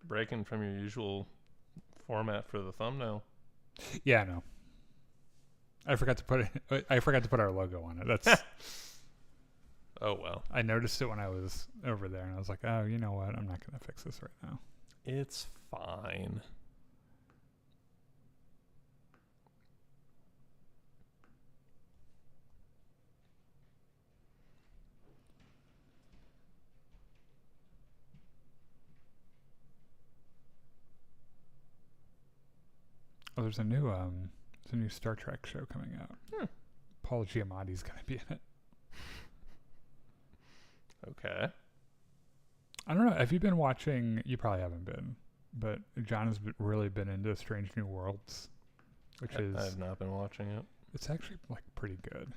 breaking from your usual format for the thumbnail. Yeah, I know. I forgot to put our logo on it. That's. Oh well. I noticed it when I was over there, and I was like, "Oh, you know what? I'm not going to fix this right now." It's fine. Oh, there's a new Star Trek show coming out. Paul Giamatti's going to be in it. Okay. I don't know. Have you been watching? You probably haven't been, but John has really been into Strange New Worlds, which is. I have not been watching it. It's actually like pretty good.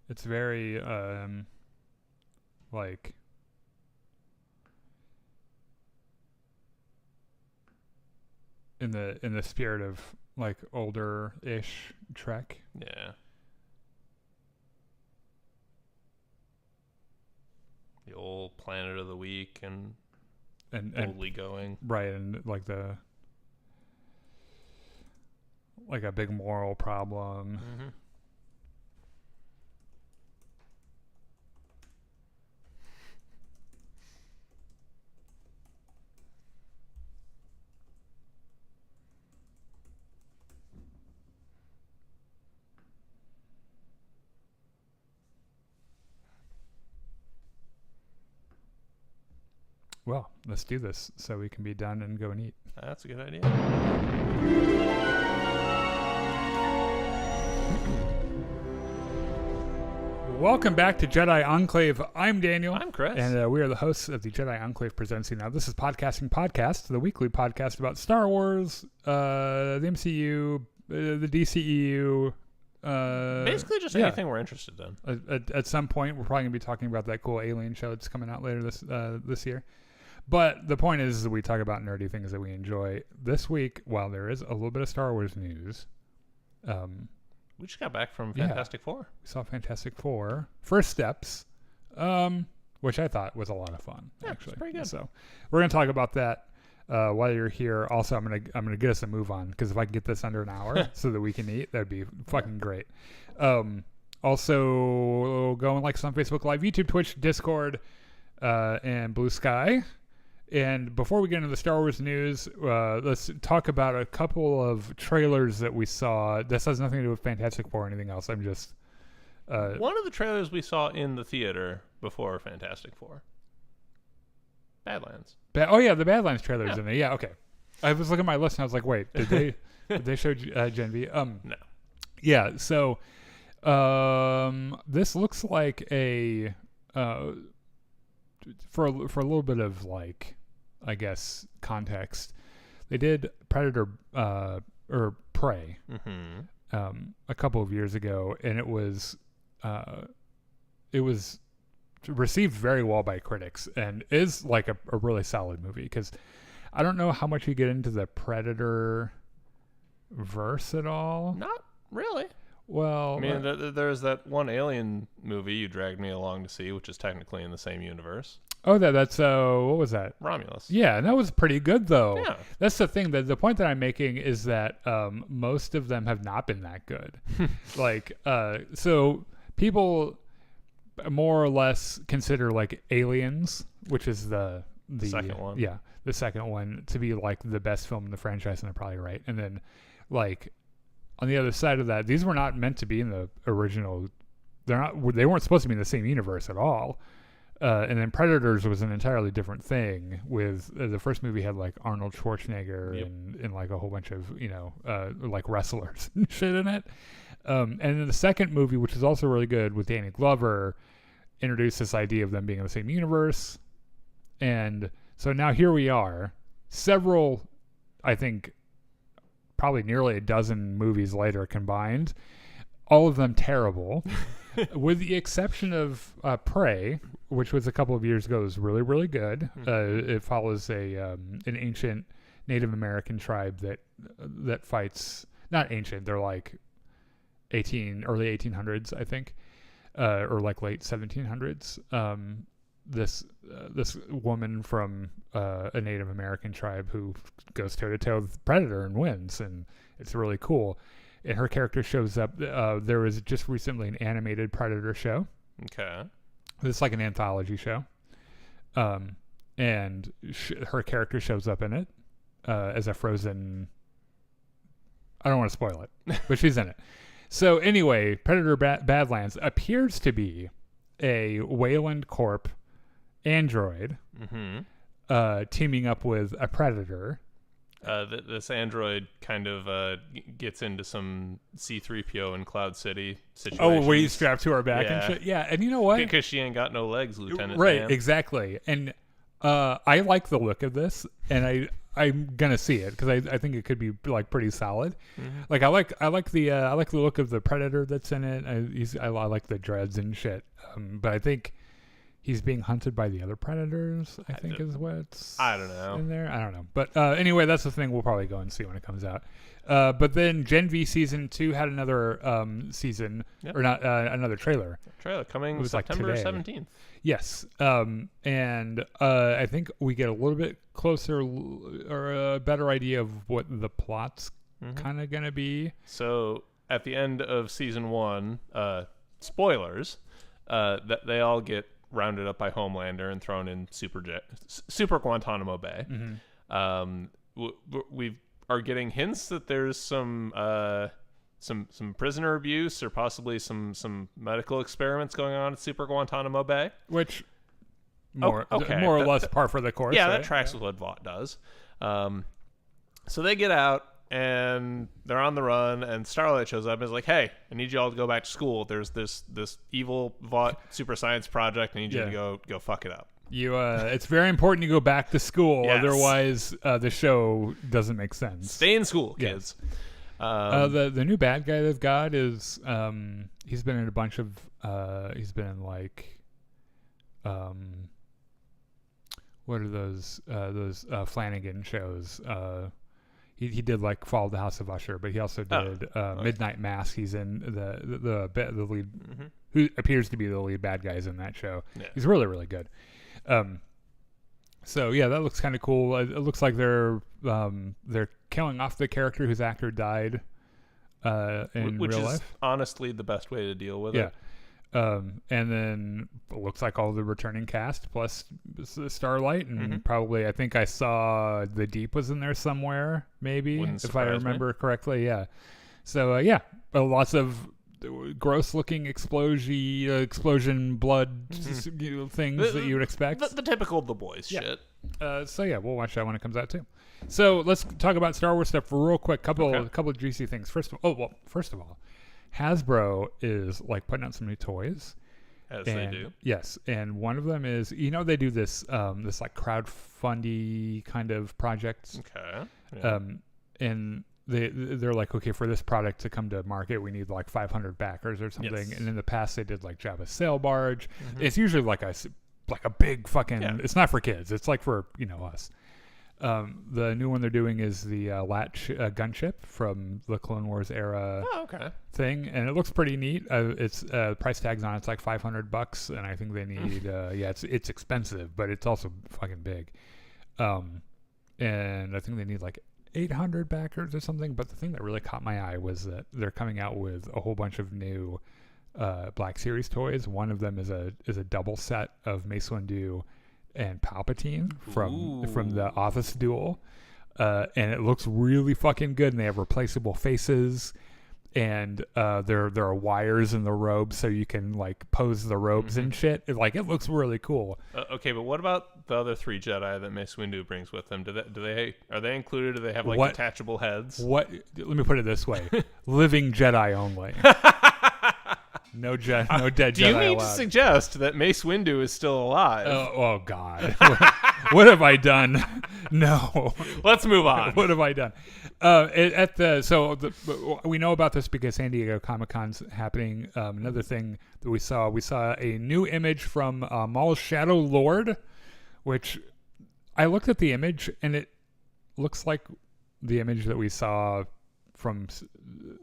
It's very like in the spirit of like older-ish Trek. Yeah. The old Planet of the Week and boldly going. Right, and like a big moral problem. Mm-hmm. Well, let's do this so we can be done and go and eat. That's a good idea. Welcome back to Jedi Enclave. I'm Daniel. I'm Chris. And we are the hosts of the Jedi Enclave Presents You Now. This is Podcasting Podcast, the weekly podcast about Star Wars, the MCU, the DCEU. Basically just anything we're interested in. At some point, we're probably going to be talking about that cool Alien show that's coming out later this year. But the point is that we talk about nerdy things that we enjoy. This week, while there is a little bit of Star Wars news, we just got back from Fantastic Four. We saw Fantastic Four First Steps, which I thought was a lot of fun. Yeah, actually, it's pretty good. So we're gonna talk about that while you're here. Also, I'm gonna get us a move on, because if I can get this under an hour so that we can eat, that'd be fucking great. Also, go and like us on Facebook Live, YouTube, Twitch, Discord, and Blue Sky. And before we get into the Star Wars news, let's talk about a couple of trailers that we saw. This has nothing to do with Fantastic Four or anything else. I'm just... one of the trailers we saw in the theater before Fantastic Four. Badlands. The Badlands trailer is Yeah. in there. Yeah, okay. I was looking at my list and I was like, wait, did they show Gen V? No. Yeah, so this looks like a... for a little bit of, like, I guess, context, they did Predator or Prey a couple of years ago, and it was received very well by critics and is like a really solid movie, because I don't know how much you get into the Predator verse at all. Not really. Well, I mean, there's that one Alien movie you dragged me along to see, which is technically in the same universe. Oh, that's what was that? Romulus. Yeah, and that was pretty good though. Yeah. That's the thing. The point that I'm making is that most of them have not been that good. Like, so people more or less consider like Aliens, which is the second one. Yeah, the second one, to be like the best film in the franchise, and they're probably right. And then, like, on the other side of that, these were not meant to be in the original. They weren't supposed to be in the same universe at all. And then Predators was an entirely different thing. With the first movie had like Arnold Schwarzenegger and like a whole bunch of like wrestlers and shit in it. And then the second movie, which is also really good, with Danny Glover, introduced this idea of them being in the same universe. And so now here we are, several, I think, probably nearly a dozen movies later combined, all of them terrible. With the exception of Prey, which was a couple of years ago, it was really, really good. It follows an ancient Native American tribe that fights, not ancient, they're like early 1800s, I think, or like late 1700s. This woman from a Native American tribe who goes toe to toe with the Predator and wins, and it's really cool. And her character shows up. There was just recently an animated Predator show. Okay. It's like an anthology show, and her character shows up in it as a frozen. I don't want to spoil it, but she's in it. So anyway, Predator Badlands appears to be a Wayland Corp android teaming up with a Predator. This android kind of gets into some C-3PO in Cloud City situations. Oh, where he's strapped to her back and shit. Yeah, and you know what? Because she ain't got no legs, Lieutenant Right, Dan. exactly. And I like the look of this, and I'm gonna see it because I think it could be like pretty solid. Like I like the look of the Predator that's in it. I like the dreads and shit. But I think he's being hunted by the other Predators, I think is what's I don't know. in there. I don't know. But anyway, that's the thing we'll probably go and see when it comes out. But then Gen V Season 2 had another season, Yep. or not, another trailer. Trailer coming was like September today. 17th. Yes. And I think we get a little bit closer or a better idea of what the plot's kind of going to be. So at the end of Season 1, spoilers, that they all get rounded up by Homelander and thrown in Super Guantanamo Bay. We are getting hints that there's some prisoner abuse or possibly some medical experiments going on at Super Guantanamo Bay. Which more okay. or less par for the course. Yeah, right? that tracks with what Vought does. So they get out and they're on the run, and Starlight shows up and is like, "Hey, I need you all to go back to school. There's this evil Vought super science project. I need you to go fuck it up." It's very important you go back to school, Yes. Otherwise the show doesn't make sense. Stay in school, Yes. kids. The new bad guy they've got is he's been in a bunch of he's been in like what are those Flanagan shows? He did like Fall of the House of Usher, but he also did Midnight Mass. He's in the lead, who appears to be the lead bad guy is in that show. Yeah. He's really, really good. So yeah, that looks kind of cool. It looks like they're killing off the character whose actor died in Which real is life. honestly the best way to deal with Yeah. it. And then it looks like all the returning cast plus Starlight and probably I think I saw the Deep was in there somewhere, maybe Wouldn't if I surprise me. remember correctly. Yeah. So lots of gross looking explosion blood things that you would expect. The typical The Boys shit. So yeah, we'll watch that when it comes out too. So let's talk about Star Wars stuff real quick. Couple of juicy things. First of all, Hasbro is like putting out some new toys. As they do. Yes, and one of them is they do this this like crowdfundy kind of projects. Okay. Yeah. And they're like, okay, for this product to come to market, we need like 500 backers or something. Yes. And in the past, they did like Jabba's sail barge. It's usually like a big fucking. Yeah. It's not for kids. It's like for us. The new one they're doing is the Latch gunship from the Clone Wars era thing, and it looks pretty neat. It's price tags on it's like $500, and I think they need it's expensive, but it's also fucking big. And I think they need like 800 backers or something. But the thing that really caught my eye was that they're coming out with a whole bunch of new Black Series toys. One of them is a double set of Mace Windu and Palpatine from the Office duel, and it looks really fucking good. And they have replaceable faces, and there are wires in the robes so you can like pose the robes and shit. It looks really cool. Okay, but what about the other 3 Jedi that Mace Windu brings with him? Are they included? Do they have like detachable heads? What? Let me put it this way: living Jedi only. No dead Jedi Do you mean allowed. to suggest that Mace Windu is still alive? Oh God! What have I done? No. Let's move on. What have I done? We know about this because San Diego Comic-Con's happening. Another thing that we saw a new image from Maul's Shadow Lord, which I looked at the image and it looks like the image that we saw from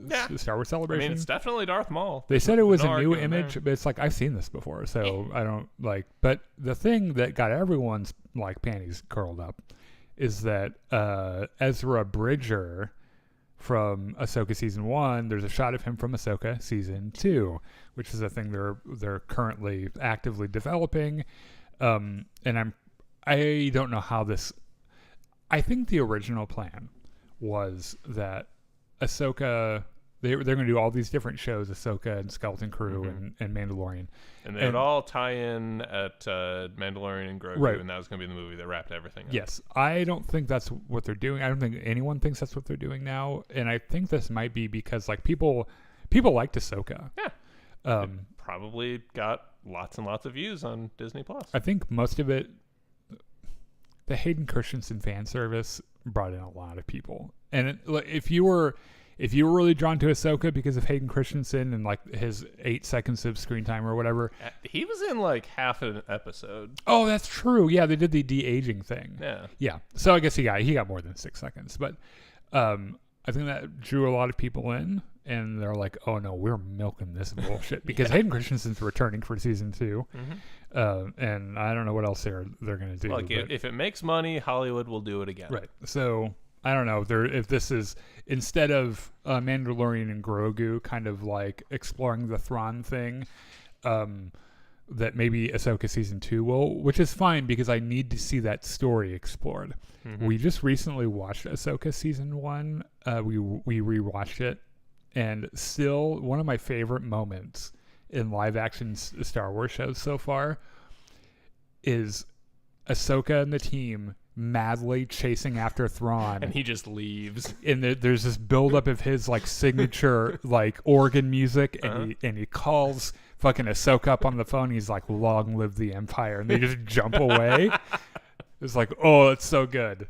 Yeah. Star Wars I Celebration. mean, it's definitely Darth Maul. They said it was No a new argument image, there. but it's like I've seen this before, so I don't like. But the thing that got everyone's like panties curled up is that Ezra Bridger from Ahsoka season 1, there's a shot of him from Ahsoka season 2, which is a thing they're currently actively developing. And I don't know how this. I think the original plan was that Ahsoka. They're going to do all these different shows, Ahsoka and Skeleton Crew and Mandalorian. And they would all tie in at Mandalorian and Grogu, Right. and that was going to be the movie that wrapped everything up. Yes, I don't think that's what they're doing. I don't think anyone thinks that's what they're doing now, and I think this might be because like people liked Ahsoka. Yeah. Probably got lots and lots of views on Disney Plus. I think most of it, the Hayden Christensen fan service brought in a lot of people, and if you were really drawn to Ahsoka because of Hayden Christensen and like his 8 seconds of screen time or whatever. He was in like half an episode. Oh, that's true. Yeah, they did the de-aging thing. Yeah. Yeah. So I guess he got more than 6 seconds, but I think that drew a lot of people in, and they're like, "Oh no, we're milking this bullshit," because Hayden Christensen's returning for season 2, and I don't know what else they're gonna do. Like if it makes money, Hollywood will do it again. Right. So I don't know if this is instead of Mandalorian and Grogu kind of like exploring the Thrawn thing, that maybe Ahsoka season 2 will, which is fine because I need to see that story explored. We just recently watched Ahsoka season 1. We rewatched it, and still one of my favorite moments in live action Star Wars shows so far is Ahsoka and the team madly chasing after Thrawn, And he just leaves. and there's this buildup of his like signature like organ music, and he calls fucking Ahsoka up on the phone. He's like, "Long live the Empire," and they just jump away. It's like, oh, it's so good.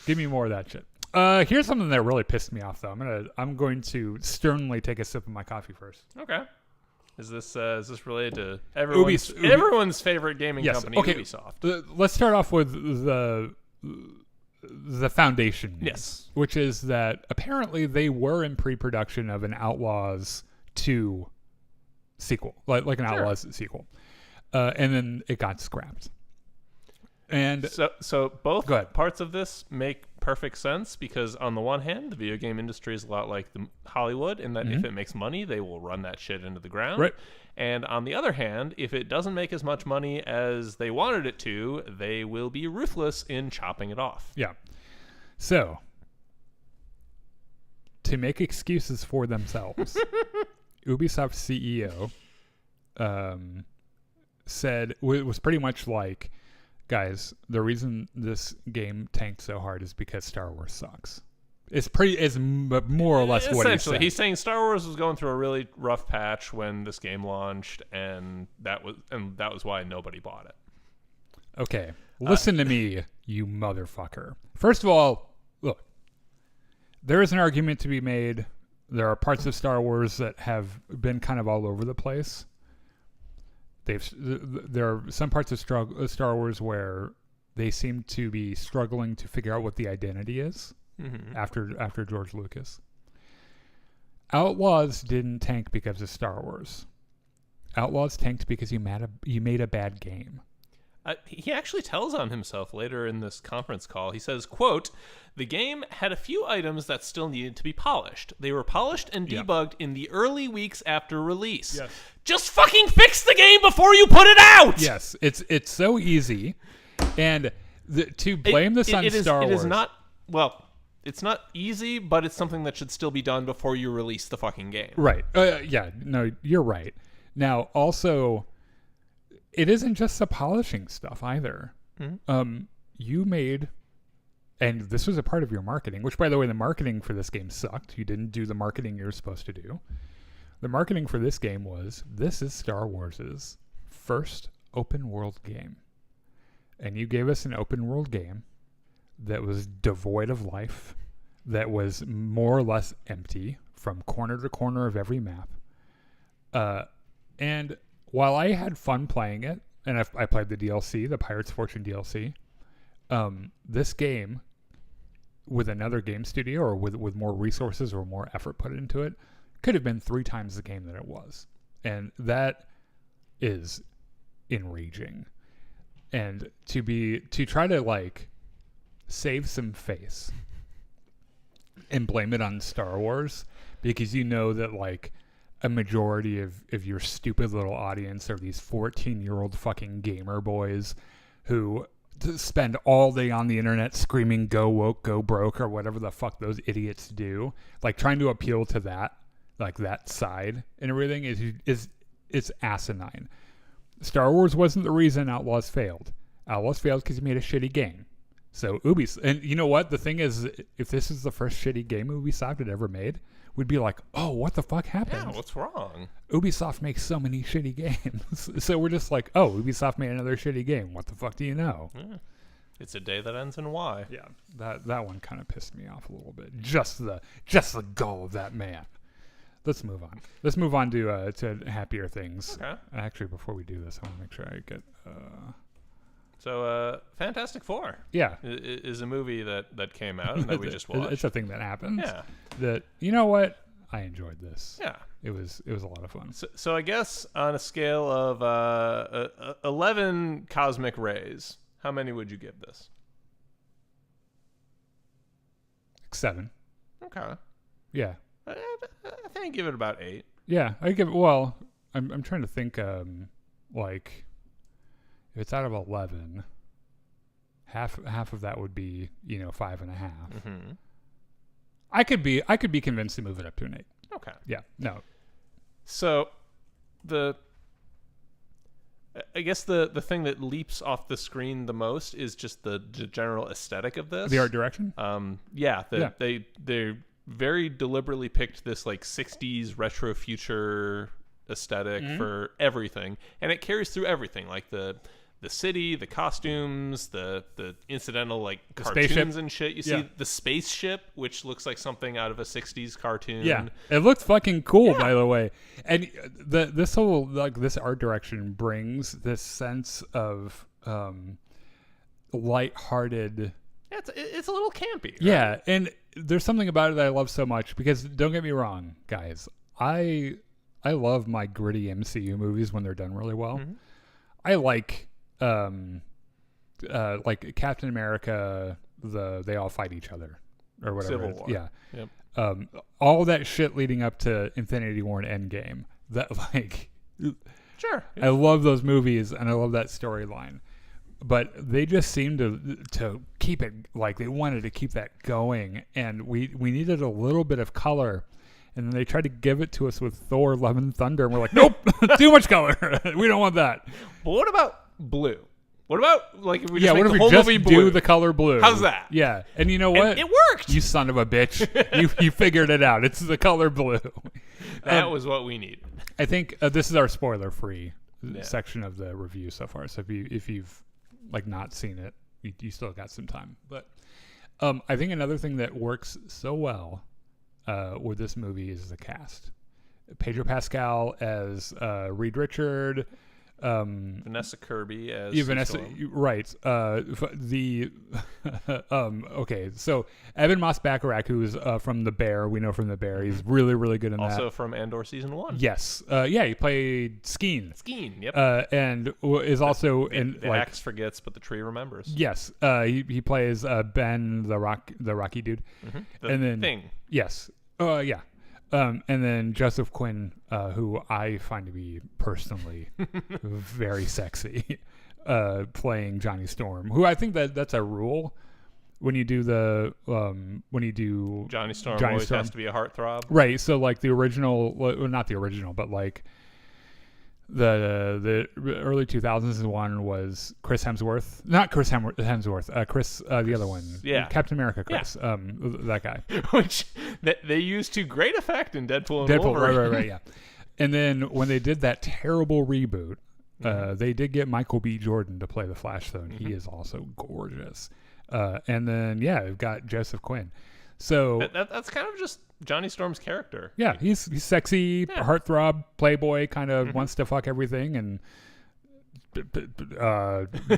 Give me more of that shit. Here's something that really pissed me off though. I'm going to sternly take a sip of my coffee first. Okay. Is this related to everyone's favorite gaming company, okay. Ubisoft? Let's start off with the foundation. Yes. Which is that apparently they were in pre-production of an Outlaws 2 sequel, like an Outlaws sequel, and then it got scrapped. And So both Go ahead. parts of this make perfect sense because on the one hand, the video game industry is a lot like the Hollywood in that if it makes money, they will run that shit into the ground. Right. And on the other hand, if it doesn't make as much money as they wanted it to, they will be ruthless in chopping it off. yeah, so to make excuses for themselves, Ubisoft CEO said was pretty much like, guys, the reason this game tanked so hard is because Star Wars sucks. It's more or less what he Essentially, said. he's saying Star Wars was going through a really rough patch when this game launched, and that was why nobody bought it. Okay, listen to me, you motherfucker. First of all, look, there is an argument to be made. There are parts of Star Wars that have been kind of all over the place. There are some parts of Star Wars where they seem to be struggling to figure out what the identity is after George Lucas. Outlaws didn't tank because of Star Wars. Outlaws tanked because you made a bad game. He actually tells on himself later in this conference call. He says, quote, "The game had a few items that still needed to be polished. They were polished and debugged in the early weeks after release. Yes. Just fucking fix the game before you put it out!" Yes, it's so easy. And to blame this on Star Wars. It is not, well, it's not easy, but it's something that should still be done before you release the fucking game. Right. Yeah, no, you're right. Now, also, it isn't just the polishing stuff either. You made, and this was a part of your marketing, which, by the way, the marketing for this game sucked. You didn't do the marketing you're supposed to do. The marketing for this game was, this is Star Wars' first open world game. And you gave us an open world game that was devoid of life, that was more or less empty from corner to corner of every map. And while I had fun playing it, and I played the DLC, the Pirates Fortune DLC, this game with another game studio or with more resources or more effort put into it, could have been 3 times the game that it was. And that is enraging. And to try to like save some face and blame it on Star Wars because you know that like a majority of your stupid little audience are these 14-year-old fucking gamer boys who spend all day on the internet screaming go woke, go broke, or whatever the fuck those idiots do, like trying to appeal to that, like that side and everything is it's asinine. Star Wars wasn't the reason Outlaws failed. Outlaws failed because he made a shitty game. So Ubisoft, and you know what? The thing is, if this is the first shitty game Ubisoft had ever made, we'd be like, oh, what the fuck happened? Yeah, what's wrong? Ubisoft makes so many shitty games. So we're just like, oh, Ubisoft made another shitty game. What the fuck do you know? Yeah. It's a day that ends in Y. Yeah, that one kind of pissed me off a little bit. Just the gall of that man. Let's move on. Let's move on to happier things. Okay. Actually, before we do this, I want to make sure I get. So, Fantastic Four. Yeah, is a movie that came out and that we just watched. It's a thing that happens. Yeah. That you know what? I enjoyed this. Yeah. It was a lot of fun. So I guess on a scale of 11 cosmic rays, how many would you give this? 7. Okay. Yeah. I think I'd give it about 8. Yeah, I give it. Well, I'm trying to think. Like, if it's out of 11, half of that would be 5.5. Mm-hmm. I could be convinced to move it up to an 8. Okay. Yeah. No. So I guess the thing that leaps off the screen the most is just the general aesthetic of this. The art direction. They very deliberately picked this like 60s retro future aesthetic for everything, and it carries through everything, like the city, the costumes, the incidental like The cartoons spaceship. and shit. You Yeah. see the spaceship, which looks like something out of a 60s cartoon. Yeah, it looked fucking cool, Yeah. by the way. And this whole this art direction brings this sense of lighthearted. It's a little campy. Right? Yeah, and there's something about it that I love so much because don't get me wrong, guys. I love my gritty MCU movies when they're done really well. Mhm. I like Captain America. They all fight each other or whatever. Civil it is. War. Yeah. Yep. All that shit leading up to Infinity War and Endgame. That like, Sure. I love those movies and I love that storyline. But they just seemed to keep it, like they wanted to keep that going, and we needed a little bit of color, and then they tried to give it to us with Thor: Love and Thunder, and we're like, nope, too much color. We don't want that. But what about blue? What about like if we just Yeah, make what if the we whole just movie do blue? the color blue? How's that? Yeah, and you know And what? it worked. You son of a bitch. you figured it out. It's the color blue. That was what we needed. I think this is our spoiler-free Yeah. section of the review so far. So if you've like not seen it, you still got some time. But I think another thing that works so well with this movie is the cast. Pedro Pascal as Reed Richard. Vanessa Kirby as Vanessa, Storm. right? Okay, so Evan Moss-Baccarat, who's from The Bear, we know from The Bear, he's really, really good in that. Also from Andor season 1. Yes, yeah, he played Skeen, Skeen. Yep. and is also in the like axe forgets, but the tree remembers. yes, he plays Ben the Rocky dude, The and then thing. yes, yeah. And then Joseph Quinn, who I find to be personally very sexy, playing Johnny Storm. Who I think that's a rule when you do Johnny Storm Johnny always Storm. has to be a heartthrob. right. So like the original, well, not the original, but like the early 2000s one was Chris Hemsworth, not Chris Hemsworth, Chris the other one, Yeah. Captain America, Chris, that guy. Which they used to great effect in Deadpool and Wolverine. Right, yeah. And then when they did that terrible reboot, they did get Michael B. Jordan to play the Flash, though, and he is also gorgeous. And then we've got Joseph Quinn. So That's kind of just Johnny Storm's character. yeah, he's sexy, Yeah. heartthrob, playboy, kind of wants to fuck everything, and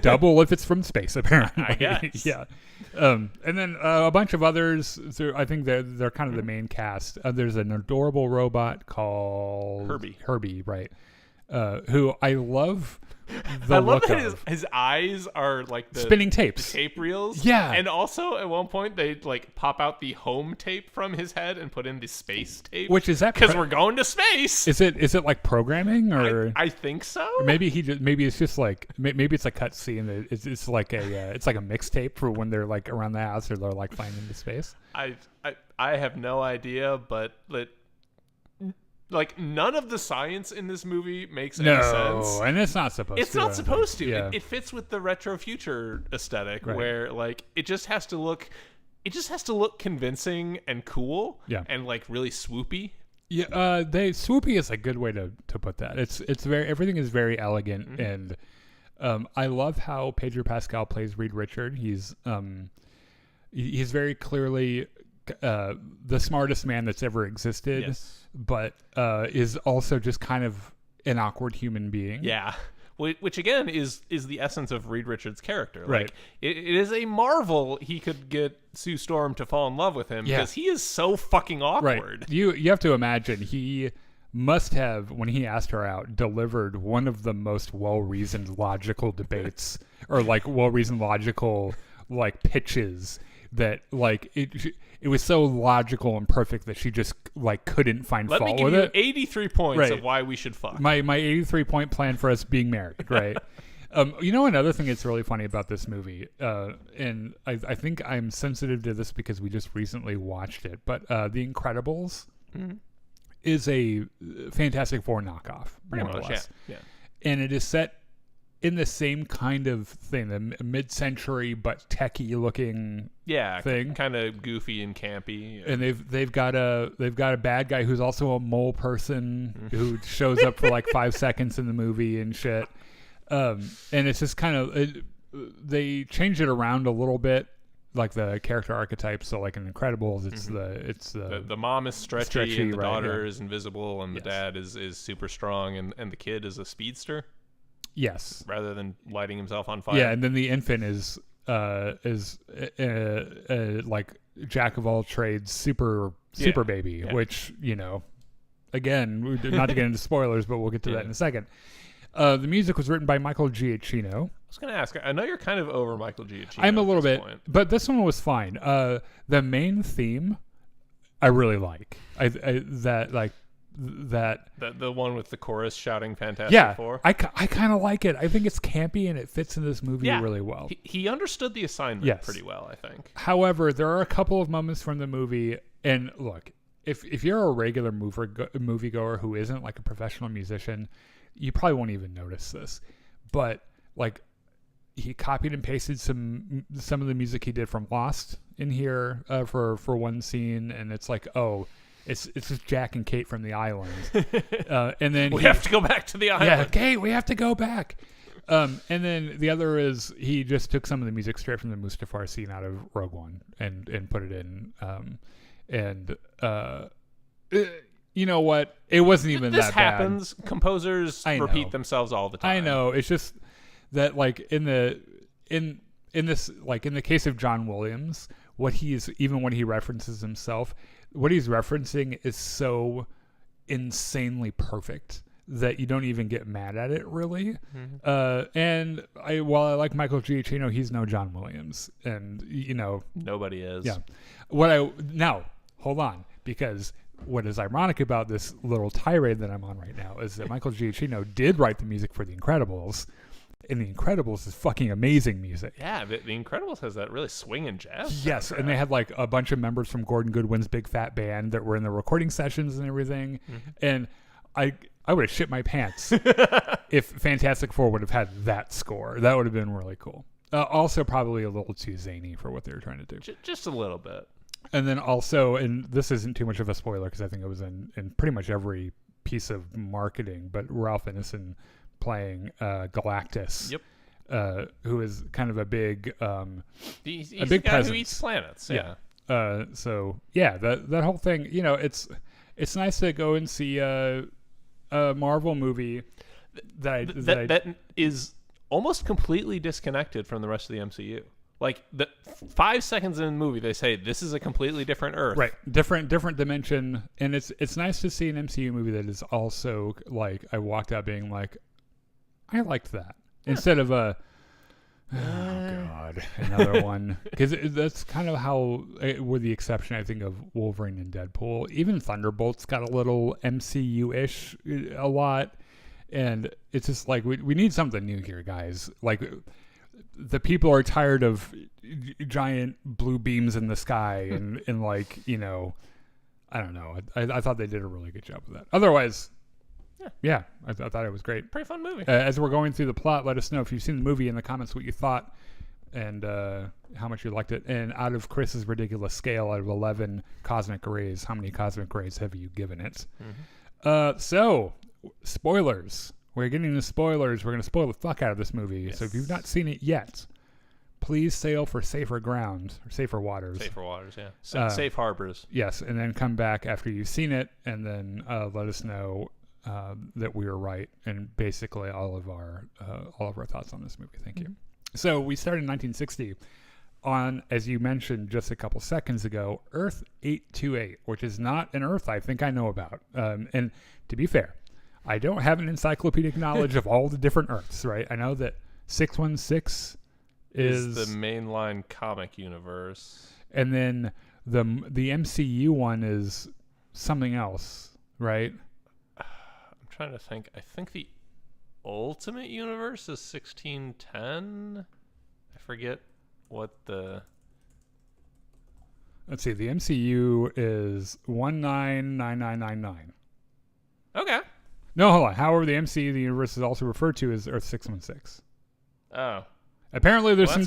double if it's from space, apparently. I guess. Yeah. And then a bunch of others. So I think they're kind of the main cast. There's an adorable robot called Herbie, right? Who I love. I love that his eyes are like the spinning tapes, the tape reels. Yeah, and also at one point they like pop out the home tape from his head and put in the space tape. Which is that because we're going to space? Is it like programming or? I think so. Or maybe it's just like maybe it's a cut scene that it's like a mixtape for when they're like around the house or they're like flying into space. I have no idea, but like none of the science in this movie makes any sense. No, and it's not supposed to. It's not supposed to. Yeah. It fits with the retro future aesthetic, right. where like it just has to look convincing and cool. Yeah. And like really swoopy. Yeah, swoopy is a good way to put that. It's very, everything is very elegant, and I love how Pedro Pascal plays Reed Richard. He's very clearly the smartest man that's ever existed. Yes. But is also just kind of an awkward human being. Yeah. Which again is the essence of Reed Richards' character. Right. Like it is a marvel he could get Sue Storm to fall in love with him because he is so fucking awkward. Right. You have to imagine he must have, when he asked her out, delivered one of the most well-reasoned logical debates or like well-reasoned logical like pitches that like it was so logical and perfect that she just like couldn't find fault with it. Let me give you 83 points of why we should fuck. My 83 point plan for us being married, right? Another thing that's really funny about this movie, and I think I'm sensitive to this because we just recently watched it, but The Incredibles is a Fantastic Four knockoff, pretty more much, or less. Yeah. And it is set in the same kind of thing, the mid-century but techie looking thing, kind of goofy and campy. And they've got a bad guy who's also a mole person who shows up for like 5 seconds in the movie and shit. And it's just kind of they change it around a little bit, like the character archetypes. So like in Incredibles, it's the mom is stretchy and the right, daughter is invisible and the dad is super strong and the kid is a speedster. Yes. Rather than lighting himself on fire. Yeah, and then the infant is like jack of all trades, super baby, which again, not to get into spoilers, but we'll get to that in a second. The music was written by Michael Giacchino. I was going to ask. I know you're kind of over Michael Giacchino. I'm a little bit, but this one was fine. The main theme, I really like. The one with the chorus shouting Fantastic Four? I kind of like it. I think it's campy and it fits in this movie really well. He understood the assignment pretty well, I think. However, there are a couple of moments from the movie, and look, if you're a regular moviegoer who isn't like a professional musician, you probably won't even notice this. But like, he copied and pasted some of the music he did from Lost in here for one scene, and it's like, oh, it's just Jack and Kate from the island, and then we have to go back to the island. Yeah, Kate, we have to go back. And then the other is he just took some of the music straight from the Mustafar scene out of Rogue One and put it in. You know what? It wasn't even this that bad. This happens. Composers repeat themselves all the time. I know. It's just that like in the case of John Williams, when he references himself, what he's referencing is so insanely perfect that you don't even get mad at it, really. And while I like Michael Giacchino, he's no John Williams, and nobody is. Yeah. Now hold on, because what is ironic about this little tirade that I'm on right now is that Michael Giacchino did write the music for The Incredibles. And The Incredibles is fucking amazing music. Yeah, The Incredibles has that really swinging jazz. Yes, and they had like a bunch of members from Gordon Goodwin's Big Fat Band that were in the recording sessions and everything. And I would have shit my pants if Fantastic Four would have had that score. That would have been really cool. Also, probably a little too zany for what they were trying to do. Just a little bit. And then also, and this isn't too much of a spoiler because I think it was in pretty much every piece of marketing, but Ralph Ineson playing Galactus, who is kind of a big he's a big guy presence. who eats planets. So that whole thing, it's nice to go and see a Marvel movie that is almost completely disconnected from the rest of the MCU. Like 5 seconds in the movie, they say this is a completely different Earth. Right, different dimension, and it's nice to see an MCU movie that is also like I walked out being like, I liked that instead of a oh god another one, because that's kind of how, with the exception I think of Wolverine and Deadpool, even Thunderbolts got a little MCU-ish a lot, and it's just like we need something new here, guys. Like, the people are tired of giant blue beams in the sky and like, you know, I don't know. I thought they did a really good job with that. Otherwise, yeah, I thought it was great. Pretty fun movie. As we're going through the plot, let us know if you've seen the movie in the comments what you thought and how much you liked it. And out of Chris's ridiculous scale, out of 11 cosmic rays, how many cosmic rays have you given it? So, spoilers. We're getting into spoilers. We're going to spoil the fuck out of this movie. Yes. So if you've not seen it yet, please sail for safer ground, or safer waters. Safer waters, yeah. Safe harbors. Yes, and then come back after you've seen it, and then let us know that we were right, and basically all of our thoughts on this movie. Thank you. So we started in 1960 on, as you mentioned just a couple seconds ago, Earth 828, which is not an Earth I think I know about. And to be fair, I don't have an encyclopedic knowledge of all the different Earths, right? I know that 616 is the mainline comic universe, and then the MCU one is something else, right? I'm trying to think. I think the Ultimate Universe is 1610. I forget what the. Let's see. The MCU is 199999. Okay. No, hold on. However, the MCU, the universe, is also referred to as Earth 616. Oh. Apparently, there's some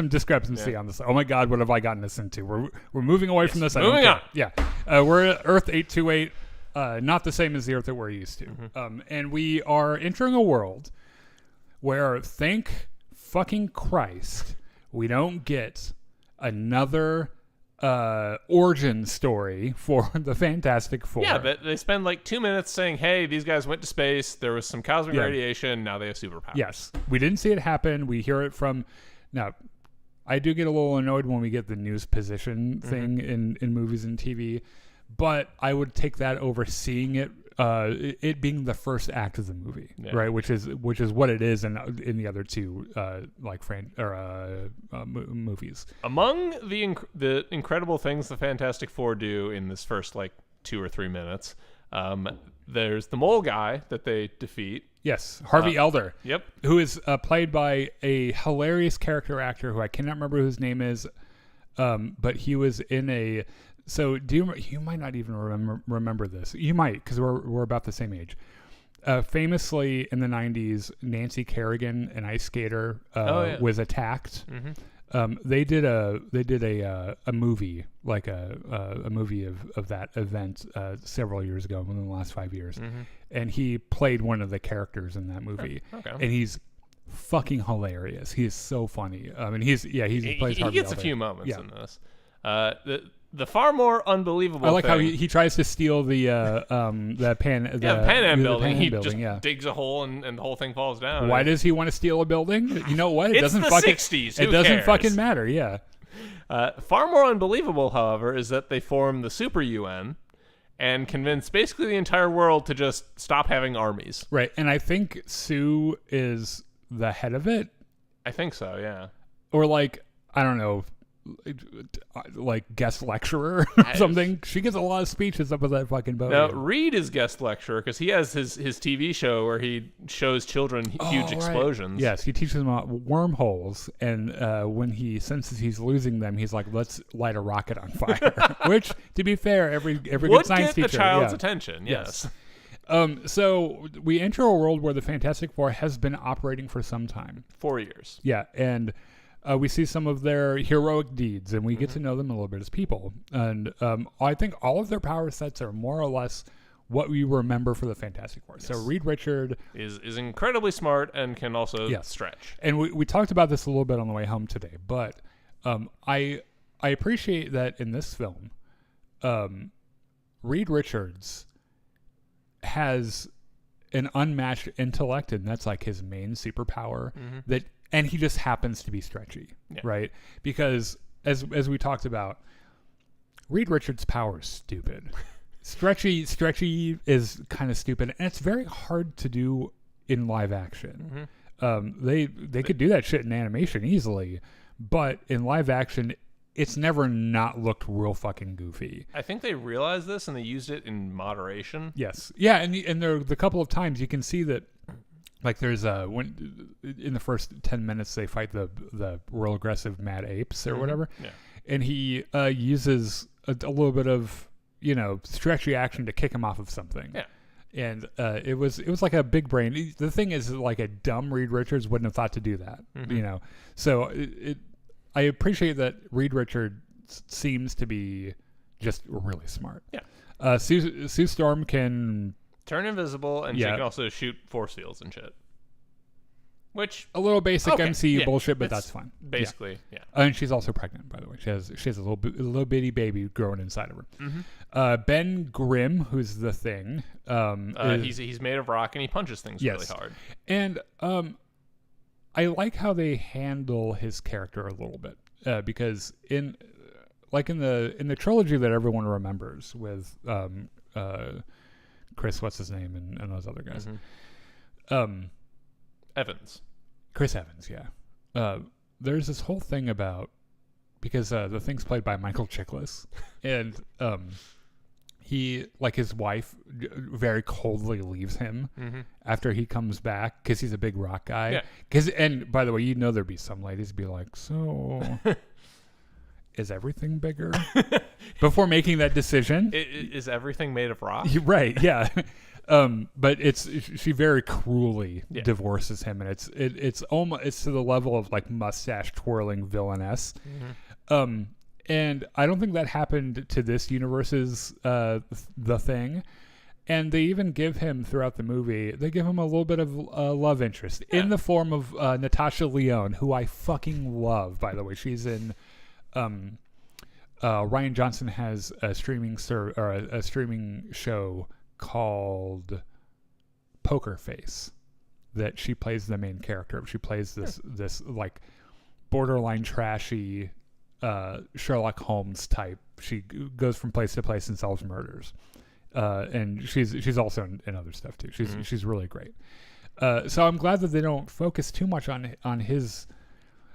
discrepancy on this. Oh my God, what have I gotten us into? We're moving away from this. Moving on. Yeah, we're at Earth 828. Not the same as the Earth that we're used to. And we are entering a world where, thank fucking Christ, we don't get another origin story for the Fantastic Four. Yeah, but they spend like 2 minutes saying, hey, these guys went to space, there was some cosmic radiation, now they have superpowers. Yes, we didn't see it happen. We hear it from... Now, I do get a little annoyed when we get the news position thing in movies and TV, but I would take that over seeing it being the first act of the movie, right? Which is what it is in the other two movies. Among the incredible things the Fantastic Four do in this first like 2 or 3 minutes, there's the mole guy that they defeat. Yes, Harvey Elder. Yep, who is played by a hilarious character actor who I cannot remember whose name is, but he was in a. So you might not even remember this. You might, because we're about the same age. Famously in the 90s, Nancy Kerrigan, an ice skater, was attacked. They did a movie, like a movie of that event several years ago, within the last 5 years, and he played one of the characters in that movie. And he's fucking hilarious. He is so funny. And he plays Harvey gets Elder. A few moments in this. The far more unbelievable. I like thing, how he tries to steal the Pan Am building. He building, just digs a hole and the whole thing falls down. Why does he want to steal a building? You know what? It's the 60s. It doesn't fucking matter. Yeah. Far more unbelievable, however, is that they form the Super UN and convince basically the entire world to just stop having armies. Right, and I think Sue is the head of it. I think so. Yeah. Or like, I don't know, like guest lecturer or something. She gets a lot of speeches up at that fucking boat. Now Reed is guest lecturer because he has his TV show where he shows children huge explosions. Yes, he teaches them about wormholes, and when he senses he's losing them, he's like, "Let's light a rocket on fire." Which, to be fair, every good science teacher would get the child's attention. Yes. So we enter a world where the Fantastic Four has been operating for some time. 4 years. Yeah, and we see some of their heroic deeds, and we get to know them a little bit as people. And I think all of their power sets are more or less what we remember for the Fantastic Four. Yes. So Reed Richard is incredibly smart and can also stretch. And we talked about this a little bit on the way home today, but I appreciate that in this film, Reed Richards has an unmatched intellect, and that's like his main superpower. And he just happens to be stretchy, right? Because as we talked about, Reed Richards' power is stupid. Stretchy is kind of stupid, and it's very hard to do in live action. They could do that shit in animation easily, but in live action, it's never not looked real fucking goofy. I think they realized this and they used it in moderation. Yes, yeah, and there the couple of times you can see that, like there's when in the first 10 minutes they fight the real aggressive mad apes or whatever, and he uses a little bit of stretchy action to kick him off of something. Yeah. And it was like a big brain. The thing is, like a dumb Reed Richards wouldn't have thought to do that, So I appreciate that Reed Richards seems to be just really smart. Yeah. Sue Storm can turn invisible, and she can also shoot force fields and shit. Which a little basic MCU bullshit, but that's fine. Basically, yeah. And she's also pregnant, by the way. She has a little bitty baby growing inside of her. Ben Grimm, who's the Thing. He's made of rock and he punches things really hard. And I like how they handle his character a little bit because in the trilogy that everyone remembers with Chris, what's his name, and those other guys. Chris Evans, yeah. There's this whole thing about, because the Thing's played by Michael Chiklis, and he, like his wife, very coldly leaves him after he comes back because he's a big rock guy. Yeah. And by the way, there'd be some ladies be like, so is everything bigger? Before making that decision. Is everything made of rock? Right, yeah. But she very cruelly divorces him, and it's almost to the level of like mustache twirling villainess. And I don't think that happened to this universe's The Thing. And they even give him throughout the movie, they give him a little bit of love interest in the form of Natasha Lyonne, who I fucking love, by the way. She's in Ryan Johnson has a streaming show called Poker Face that she plays the main character. She plays this like borderline trashy Sherlock Holmes type. She goes from place to place and solves murders. And she's also in other stuff too. She's really great. So I'm glad that they don't focus too much on his.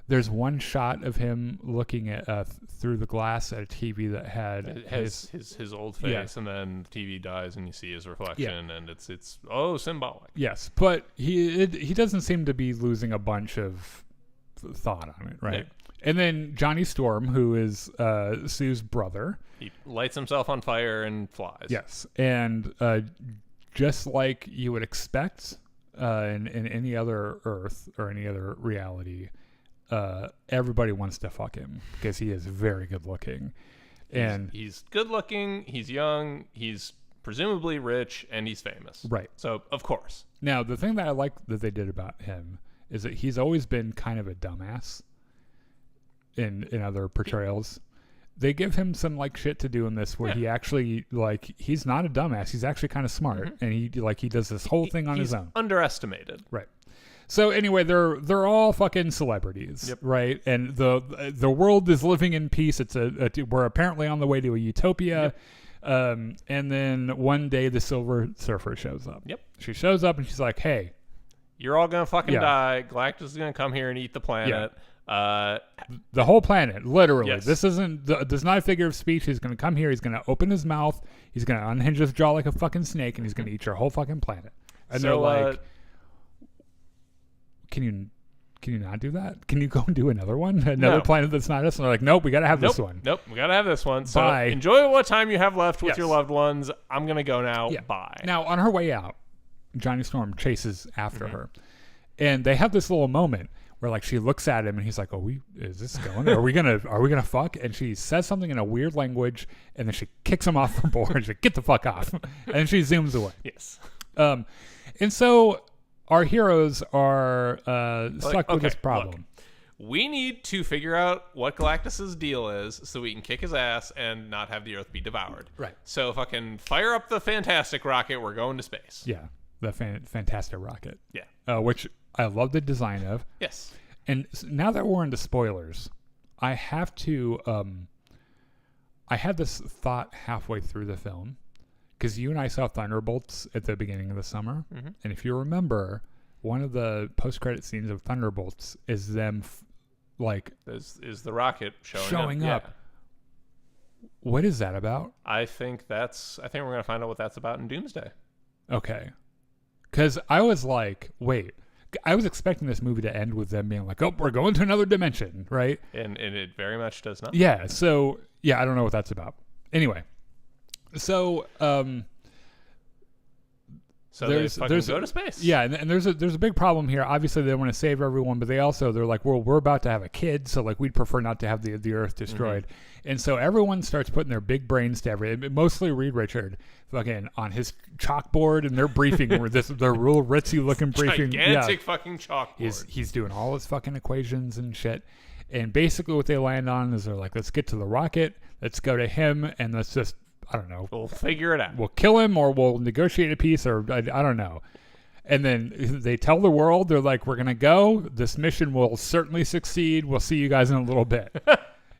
There's one shot of him looking at through the glass at a TV that had his old face, and then the TV dies and you see his reflection, and it's symbolic. Yes, but he doesn't seem to be losing a bunch of thought on it, right? Yeah. And then Johnny Storm, who is Sue's brother, he lights himself on fire and flies. Yes, and just like you would expect in any other Earth or any other reality. Everybody wants to fuck him because he is very good looking, and he's good looking, he's young, he's presumably rich, and he's famous. Right. So of course. Now the thing that I like that they did about him is that he's always been kind of a dumbass in other portrayals. They give him some like shit to do in this where he actually he's not a dumbass. He's actually kind of smart, and he does this whole thing on his own. Underestimated. Right. So anyway, they're all fucking celebrities, right? And the world is living in peace. We're apparently on the way to a utopia. Yep. And then one day the Silver Surfer shows up. Yep. She shows up and she's like, "Hey, you're all gonna fucking die. Galactus is gonna come here and eat the planet." Yeah. The whole planet, literally. Yes. This is not a figure of speech. He's gonna come here. He's gonna open his mouth. He's gonna unhinge his jaw like a fucking snake, and he's gonna eat your whole fucking planet. And they're like. Can you not do that? Can you go and do another one? Another planet that's not us? And they're like, nope, we got to have this one. Nope, we got to have this one. So bye. Enjoy what time you have left with your loved ones. I'm going to go now. Yeah. Bye. Now, on her way out, Johnny Storm chases after her. And they have this little moment where like she looks at him and he's like, is this going? Are we gonna fuck? And she says something in a weird language and then she kicks him off her board. She's like, get the fuck off. And she zooms away. Yes. And so our heroes are stuck with this problem. Look, we need to figure out what Galactus's deal is so we can kick his ass and not have the Earth be devoured. Right. So fucking fire up the fantastic rocket. We're going to space. Yeah. the Fantastic Rocket. Yeah. Which I love the design of. Yes. And now that we're into spoilers, I have to. I had this thought halfway through the film, because you and I saw Thunderbolts at the beginning of the summer, and if you remember, one of the post-credit scenes of Thunderbolts is them, is the rocket showing up. Yeah. What is that about? I think we're gonna find out what that's about in Doomsday. Okay, because I was like, wait. I was expecting this movie to end with them being like, oh, we're going to another dimension, right? And it very much does not. Yeah, so, I don't know what that's about. Anyway, so they fucking go to space. Yeah, and there's a big problem here. Obviously, they want to save everyone, but they're like, well, we're about to have a kid, so like we'd prefer not to have the Earth destroyed. And so everyone starts putting their big brains to everything. Mostly Reed Richard, fucking on his chalkboard and their briefing, where their real ritzy looking briefing, gigantic fucking chalkboard. He's doing all his fucking equations and shit. And basically, what they land on is they're like, let's get to the rocket, let's go to him, and let's just, I don't know, we'll figure it out. We'll kill him, or we'll negotiate a peace, or I don't know. And then they tell the world, they're like, we're going to go. This mission will certainly succeed. We'll see you guys in a little bit.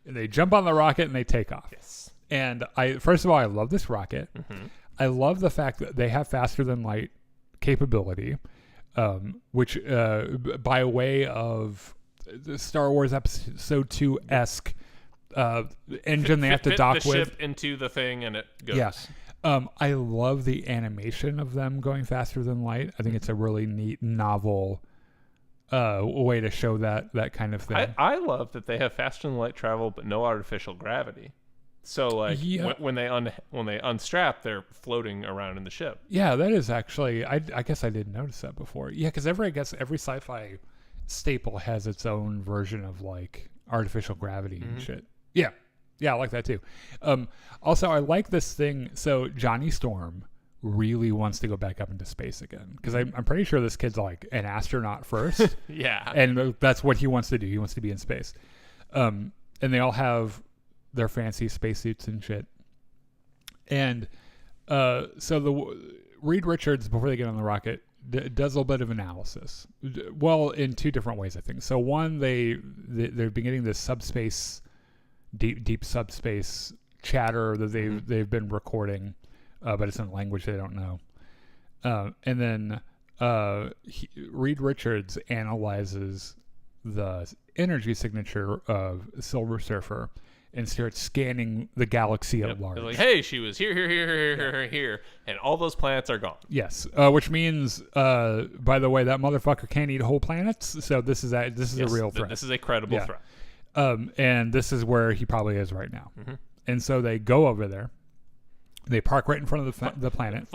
And they jump on the rocket and they take off. Yes. And first of all, I love this rocket. I love the fact that they have faster than light capability, which by way of the Star Wars Episode 2-esque engine they have to dock the with. Ship into the thing and it goes. Yes. I love the animation of them going faster than light. I think it's a really neat, novel way to show that kind of thing. I love that they have faster than light travel, but no artificial gravity. So like when they unstrap, they're floating around in the ship. Yeah, that is actually. I guess I didn't notice that before. Yeah, because every sci-fi staple has its own version of like artificial gravity and shit. Yeah. Yeah, I like that too. Also, I like this thing. So Johnny Storm really wants to go back up into space again, because I'm pretty sure this kid's like an astronaut first. Yeah. And that's what he wants to do. He wants to be in space. And they all have their fancy spacesuits and shit. And so the Reed Richards, before they get on the rocket, does a little bit of analysis. Well, in two different ways, I think. So one, they're beginning this subspace, deep subspace chatter that they've been recording, but it's in a language they don't know. And then Reed Richards analyzes the energy signature of Silver Surfer and starts scanning the galaxy at large. They're like, hey, she was here, and all those planets are gone. Yes, which means, by the way, that motherfucker can't eat whole planets. So this is a real threat. This is a credible threat. And this is where he probably is right now. And so they go over there. They park right in front of the planet.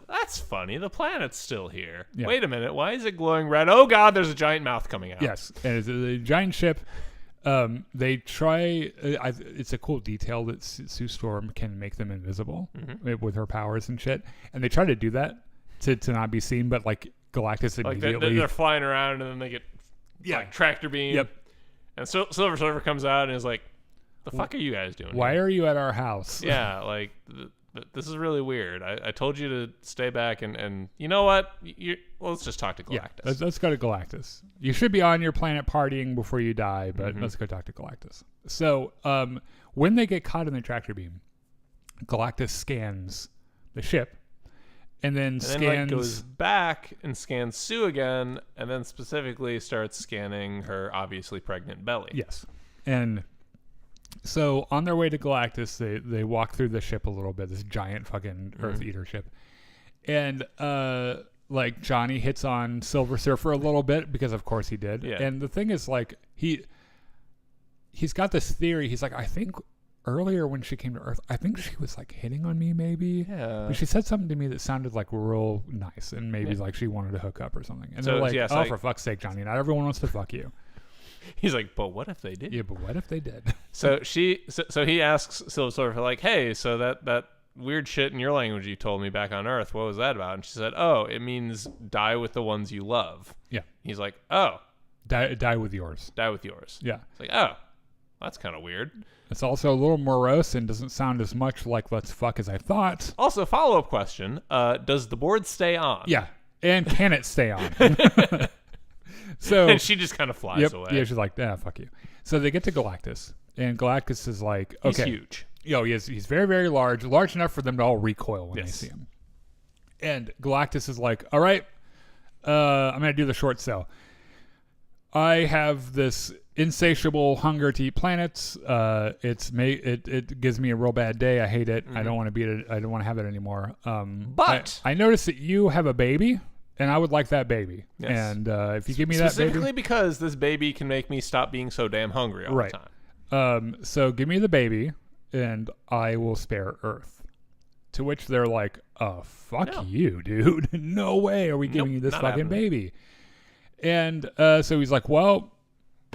That's funny. The planet's still here. Yeah. Wait a minute. Why is it glowing red? Oh, God, there's a giant mouth coming out. Yes, and it's a giant ship. They try. It's a cool detail that Sue Storm can make them invisible with her powers and shit. And they try to do that to not be seen, but like Galactus immediately. They're flying around and then they get like tractor beam. Yep. And Silver Surfer comes out and is like, "The fuck are you guys doing? Why here? are you at our house?" Yeah, like this is really weird. I told you to stay back, and you know what? Let's just talk to Galactus. Yeah, let's go to Galactus. You should be on your planet partying before you die, but let's go talk to Galactus. So when they get caught in the tractor beam, Galactus scans the ship, and then goes back and scans Sue again, and then specifically starts scanning her obviously pregnant belly. Yes, and so on their way to Galactus, they walk through the ship a little bit, this giant fucking Earth Eater ship. And like Johnny hits on Silver Surfer a little bit, because of course he did. Yeah. And the thing is, like, he's got this theory. He's like, I think earlier when she came to Earth, I think she was like hitting on me maybe. Yeah. But she said something to me that sounded like real nice, and maybe like she wanted to hook up or something. And they're like, for fuck's sake, Johnny, not everyone wants to fuck you. He's like, but what if they did? Yeah, but what if they did? So he asks Silver Surfer, like, hey, so that weird shit in your language you told me back on Earth, what was that about? And she said, oh, it means die with the ones you love. Yeah. He's like, oh. Die with yours. Die with yours. Yeah. It's like, oh, that's kind of weird. It's also a little morose and doesn't sound as much like let's fuck as I thought. Also, follow-up question, does the board stay on? Yeah. And can it stay on? So And she just kind of flies away. yeah, she's like, fuck you. So they get to Galactus, and Galactus is like, okay, He's huge. He's very, very large enough for them to all recoil when they Yes. see him. And Galactus is like, all right, I'm gonna do the short sell. I have this insatiable hunger to eat planets. It gives me a real bad day. I hate it. I don't want to beat it. I don't want to have it anymore. But I noticed that you have a baby, and I would like that baby. Yes. And if you give me that specifically baby, because this baby can make me stop being so damn hungry all Right. the time. So give me the baby, and I will spare Earth. To which they're like, "Oh, fuck No. you, dude! No way are we giving Nope, you this not fucking happening. baby." And so he's like, "Well,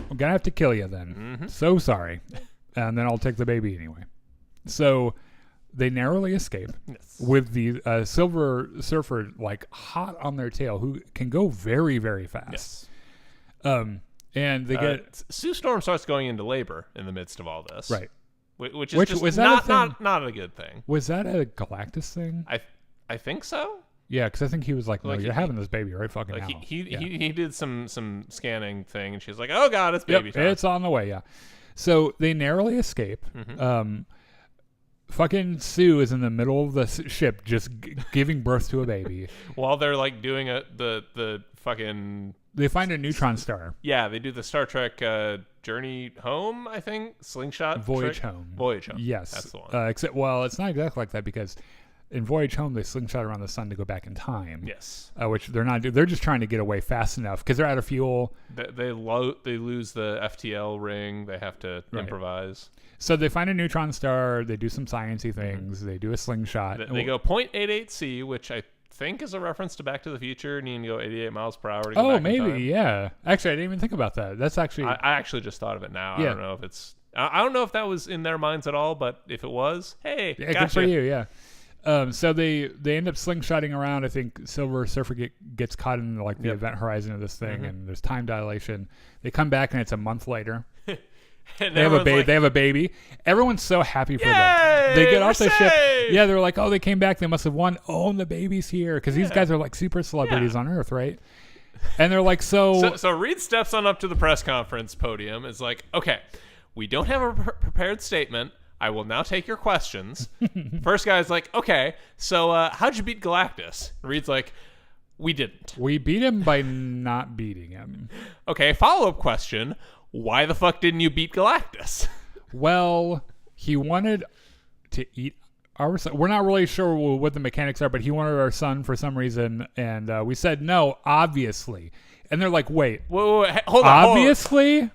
I'm gonna have to kill you then. Mm-hmm. So sorry, and then I'll take the baby anyway." So they narrowly escape Yes. with the Silver Surfer like hot on their tail, who can go very, very fast. Yes. And they get Sue Storm starts going into labor in the midst of all this. right. Which is Which- just was that a not a good thing. Was that a Galactus thing? I think so. Yeah, because I think he was like, "No, Like, you're having this baby right fucking Like now." Yeah. he did some scanning thing, and she's like, "Oh God, it's baby Yep, time." it's on the way. Yeah. So they narrowly escape. Mm-hmm. Fucking Sue is in the middle of the ship, just giving birth to a baby. While they're like doing the fucking They find a neutron star. they do the Star Trek Journey Home, I think, slingshot Voyage trick? Home. Voyage Home. Yes. That's the one. Except, well, it's not exactly like that because in Voyage Home they slingshot around the sun to go back in time. Yes. Which they're not. They're just trying to get away fast enough because they're out of fuel. They lose the FTL ring. They have to improvise. So they find a neutron star. They do some sciencey things. They do a slingshot. They go 0.88 C, which I think is a reference to Back to the Future, needing to go 88 miles per hour to go Oh, back in maybe, time. yeah. Actually, I didn't even think about that. That's actually I actually just thought of it now. Yeah. I don't know if it's. I don't know if that was in their minds at all, but if it was, hey, yeah, gotcha. good for you, yeah. So they end up slingshotting around. I think Silver Surfer gets caught in like the event horizon of this thing, and there's time dilation. They come back and it's a month later. And They have a everyone's baby. like, they have a baby. Everyone's so happy for Yay, them. They get off we're the ship. saved! Yeah, they're like, oh, they came back. They must have won. Oh, and the baby's here because these guys are like super celebrities Yeah. on Earth, right? And they're like, So Reed steps on up to the press conference podium. Is like, okay, we don't have a prepared statement. I will now take your questions. First guy's like, okay, so how'd you beat Galactus? Reed's like, we didn't. we beat him by not beating him. Okay, follow-up question. Why the fuck didn't you beat Galactus? Well, he wanted to eat our son. We're not really sure what the mechanics are, but he wanted our son for some reason, and we said no, obviously. And they're like, wait, Wait, hold on. obviously?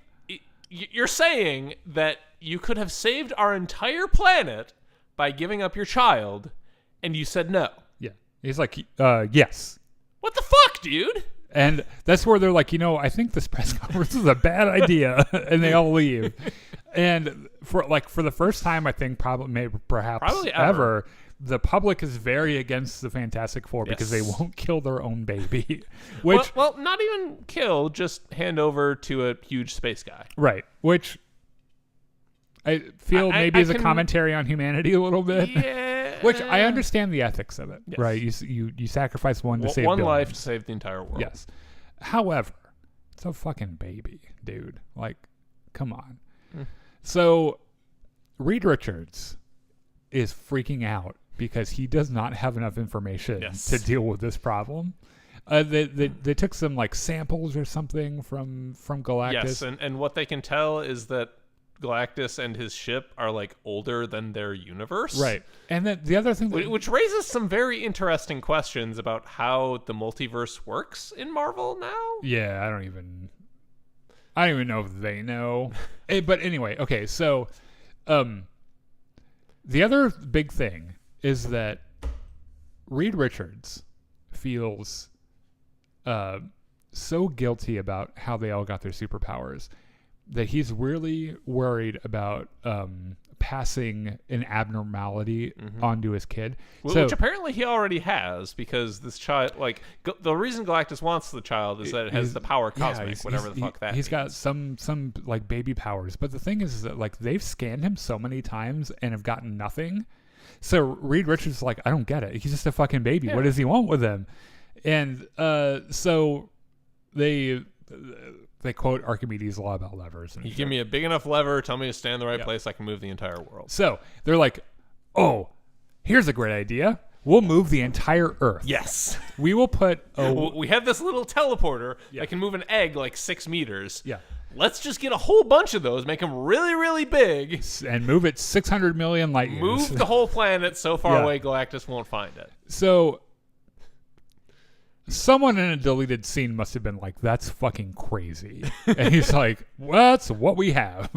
You're saying that you could have saved our entire planet by giving up your child, and you said no. Yeah. He's like, yes. What the fuck, dude? And that's where they're like, I think this press conference is a bad idea, and they all leave. And for the first time, I think perhaps Probably ever, the public is very against the Fantastic Four because they Yes. won't kill their own baby. Which Well, not even kill, just hand over to a huge space guy. right, which I feel maybe I is a can- commentary on humanity a little bit. Yeah. Which I understand the ethics of it, Yes. right? You sacrifice one to save one billions. life to save the entire world. Yes. However, it's a fucking baby, dude. Like, come on. So, Reed Richards is freaking out because he does not have enough information Yes. to deal with this problem. They took some like samples or something from Galactus. Yes, and what they can tell is that Galactus and his ship are like older than their universe. Right. And then the other thing that, Which raises some very interesting questions about how the multiverse works in Marvel now. yeah, I don't even know if they know. But anyway, okay, so the other big thing is that Reed Richards feels so guilty about how they all got their superpowers that he's really worried about passing an abnormality onto his kid. Which apparently he already has, because this child, like, the reason Galactus wants the child is that it has the power cosmic, whatever the fuck that He's got means. some like baby powers, but the thing is that like they've scanned him so many times and have gotten nothing. So Reed Richards is like, I don't get it. He's just a fucking baby. What does he want with him? And so they quote Archimedes' law about levers. And You give me a big enough lever, tell me to stand in the right Yep. place, I can move the entire world. So they're like, oh, here's a great idea. We'll move the entire Earth. Yes. We will put We have this little teleporter that can move an egg like 6 meters. Yeah. Let's just get a whole bunch of those, make them really, really big, and move it 600 million light years. move the whole planet so far Yeah. away Galactus won't find it. So someone in a deleted scene must have been like, that's fucking crazy. And he's like, well, that's what we have.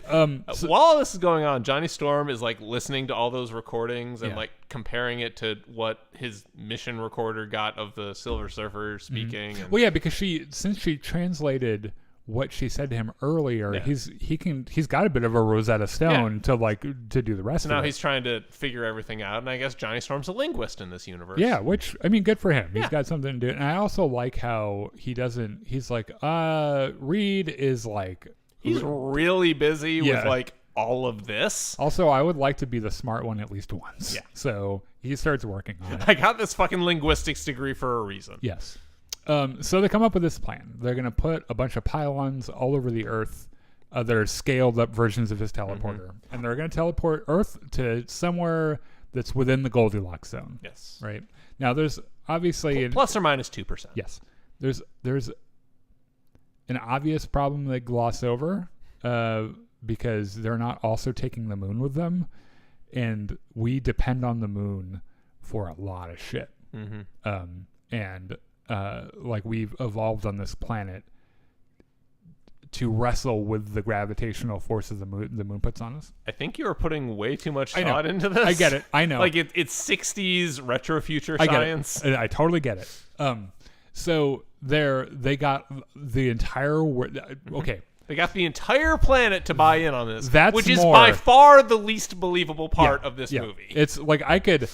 While all this is going on, Johnny Storm is like listening to all those recordings and Yeah. like comparing it to what his mission recorder got of the Silver Surfer speaking. And Well, yeah, because since she translated what she said to him earlier, Yeah. he's got a bit of a Rosetta Stone to do the rest so of now it. he's trying to figure everything out, and I guess Johnny Storm's a linguist in this universe. Yeah, which, I mean, good for him. He's Yeah. got something to do. And I also like how he's like, Reed is like, He's really busy with Yeah. like all of this. also, I would like to be the smart one at least once. Yeah. So he starts working on it. I got this fucking linguistics degree for a reason. Yes. So they come up with this plan. They're going to put a bunch of pylons all over the Earth that are scaled up versions of his teleporter. And they're going to teleport Earth to somewhere that's within the Goldilocks zone. Yes. Right? Now, there's obviously... Plus or minus 2%. Yes. There's an obvious problem they gloss over because they're not also taking the moon with them. And we depend on the moon for a lot of shit. And like we've evolved on this planet to wrestle with the gravitational forces the moon puts on us. I think you are putting way too much I know. thought into this. I get it. I know. Like it's 60s retro future I get science. it. I totally get it. So they got the entire world. Okay. They got the entire planet to buy in on this, That's which is more- by far the least believable part of this Yeah. movie. It's like I could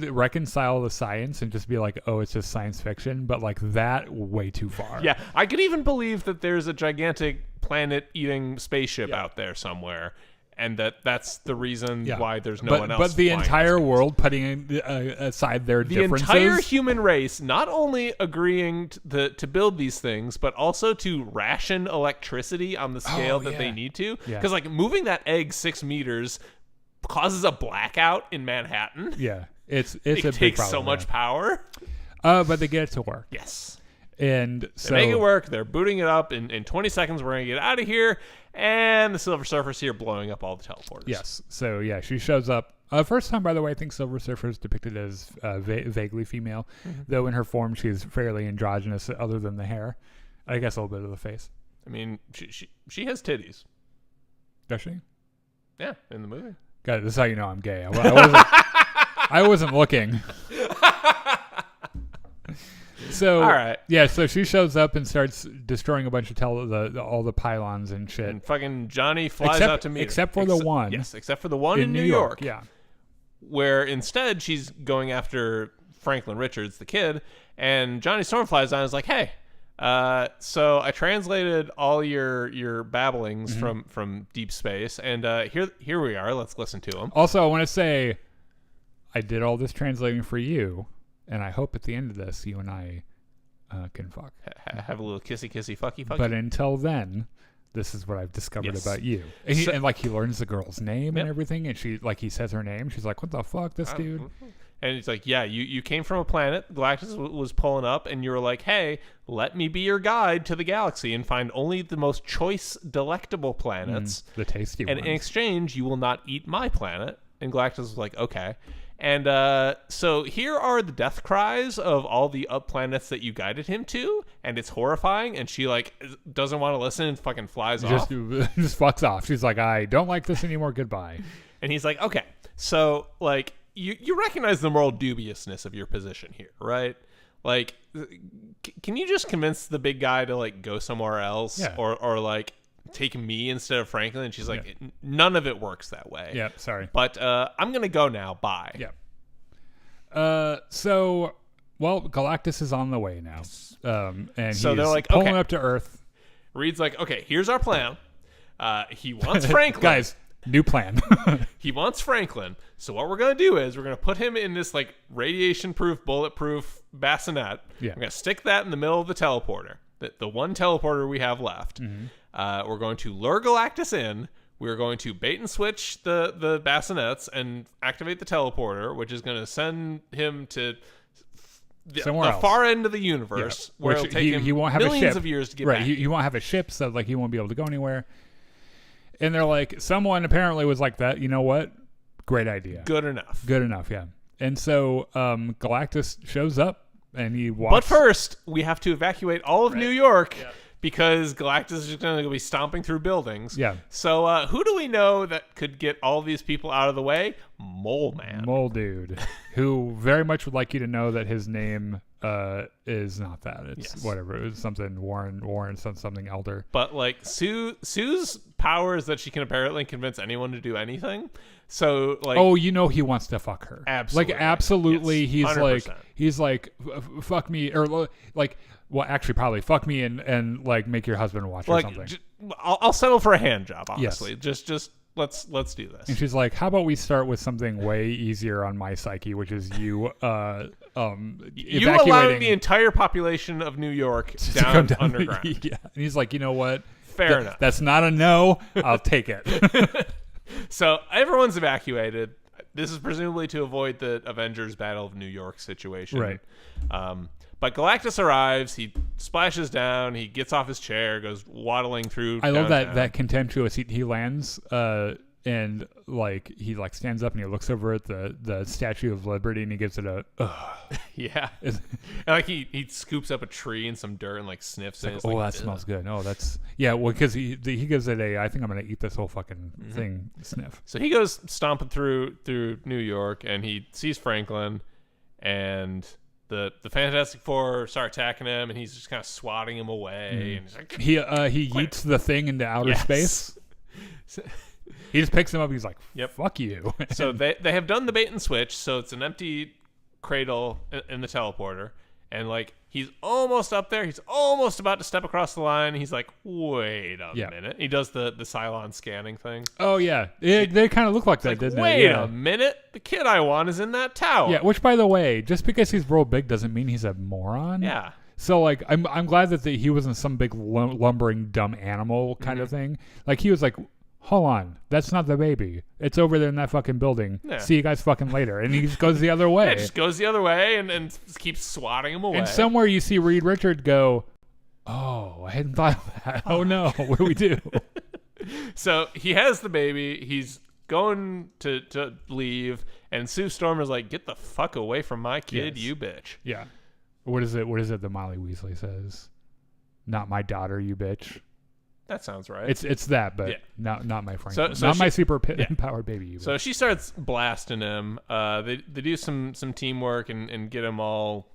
reconcile the science and just be like, oh, it's just science fiction, but like that way too far. Yeah, I could even believe that there's a gigantic planet-eating spaceship out there somewhere, and that's the reason why there's no one else. But the flying entire this world putting aside their the differences. entire human race not only agreeing to build these things, but also to ration electricity on the scale that they yeah. need to. Yeah. Because like moving that egg 6 meters causes a blackout in Manhattan. Yeah, it's a It big takes problem, so much power. but they get it to work. Yes. And They so make it work. They're booting it up. In 20 seconds, we're going to get out of here. And the Silver Surfer's here blowing up all the teleporters. Yes. So yeah, she shows up. First time, by the way, I think Silver Surfer is depicted as vaguely female, though in her form she's fairly androgynous, other than the hair. I guess a little bit of the face. I mean, she has titties. Does she? Yeah, in the movie. God, this is how you know I'm gay. I wasn't looking. So All right. yeah, so she shows up and starts destroying a bunch of all the pylons and shit. And fucking Johnny flies Except- out to meet her. except for the one. Yes, except for the one in New York. Yeah. Where instead she's going after Franklin Richards, the kid, and Johnny Storm flies down and is like, hey, so I translated all your babblings from deep space, and here we are. Let's listen to them. Also, I want to say, I did all this translating for you, and I hope at the end of this, you and I can fuck. Have a little kissy fucky. But until then, this is what I've discovered Yes. about you. And, and like he learns the girl's name Yep. and everything, and he says her name. She's like, "What the fuck, this dude?" And it's like, yeah, you came from a planet. Galactus was pulling up, and you were like, hey, let me be your guide to the galaxy and find only the most choice, delectable planets. The tasty And ones. in exchange, you will not eat my planet. And Galactus was like, okay. And so here are the death cries of all the up planets that you guided him to, and it's horrifying. And she like doesn't want to listen and fucking flies off. just fucks off. She's like, "I don't like this anymore. Goodbye." And he's like, okay, so like you recognize the moral dubiousness of your position here, right? Like, can you just convince the big guy to like go somewhere else, Yeah. or like take me instead of Franklin? And she's like, none of it works that way. Yeah, sorry. But I'm gonna go now. Bye. Yeah. So, well, Galactus is on the way now. And So he's they're like, pulling okay. up to Earth. Reed's like, okay, here's our plan. He wants Franklin. Guys, New plan. He wants Franklin. So what we're going to do is we're going to put him in this like radiation-proof, bulletproof bassinet. Yeah. We're going to stick that in the middle of the teleporter, the one teleporter we have left. We're going to lure Galactus in. We're going to bait and switch the bassinets and activate the teleporter, which is going to send him to the else. far end of the universe, where it'll take him he won't have millions a ship. of years to get right. back. He won't have a ship, so like he won't be able to go anywhere. And they're like, someone apparently was like that. You know what? Great idea. Good enough. Good enough. Yeah. And so Galactus shows up and he walks. But first, we have to evacuate all of New York because Galactus is going to be stomping through buildings. Yeah. So who do we know that could get all these people out of the way? Mole Man. Mole Dude, who very much would like you to know that his name is not that. It's whatever. It's something Warren, something elder. But like Sue's power is that she can apparently convince anyone to do anything. So like, oh, you know he wants to fuck her. Absolutely. Like absolutely, Yes, he's like fuck me, or like, well, actually probably fuck me and like make your husband watch or something. I'll settle for a hand job. Honestly, just let's do this. And she's like, how about we start with something way easier on my psyche, which is you you allowed the entire population of New York down underground. Yeah. And he's like, you know what? Fair enough. That's not a no. I'll take it. So everyone's evacuated. This is presumably to avoid the Avengers Battle of New York situation. Right. But Galactus arrives. He splashes down. He gets off his chair, goes waddling through. I love that contemptuous. He lands and like he like stands up and he looks over at the Statue of Liberty and he gives it a yeah. And like he scoops up a tree and some dirt and like sniffs it. Like, oh, that smells good. Oh, that's well because he gives it a I think I'm gonna eat this whole fucking thing sniff. So he goes stomping through New York and he sees Franklin and the Fantastic Four start attacking him and he's just kind of swatting him away and he's like, he yeets the thing into outer space. He just picks him up. He's like, "Yep, fuck you." So they have done the bait and switch. So it's an empty cradle in the teleporter, and like he's almost up there. He's almost about to step across the line. He's like, "Wait a minute." He does the Cylon scanning thing. Oh yeah, they kind of look like that, didn't they? Wait a minute. The kid I want is in that tower. Yeah. Which, by the way, just because he's real big doesn't mean he's a moron. Yeah. So like, I'm glad that he wasn't some big lumbering dumb animal kind of thing. Like he was like, hold on, that's not the baby. It's over there in that fucking building. Yeah. See you guys fucking later. And he just goes the other way. Yeah, just goes the other way and keeps swatting him away. And somewhere you see Reed Richards go, oh, I hadn't thought of that. Oh no, what do we do? So he has the baby. He's going to leave. And Sue Stormer's like, get the fuck away from my kid, you bitch. Yeah. What is it that Molly Weasley says? Not my daughter, you bitch. That sounds right. It's that, but not my Franklin. So my super empowered baby. You so she starts blasting him. They do some teamwork and get him all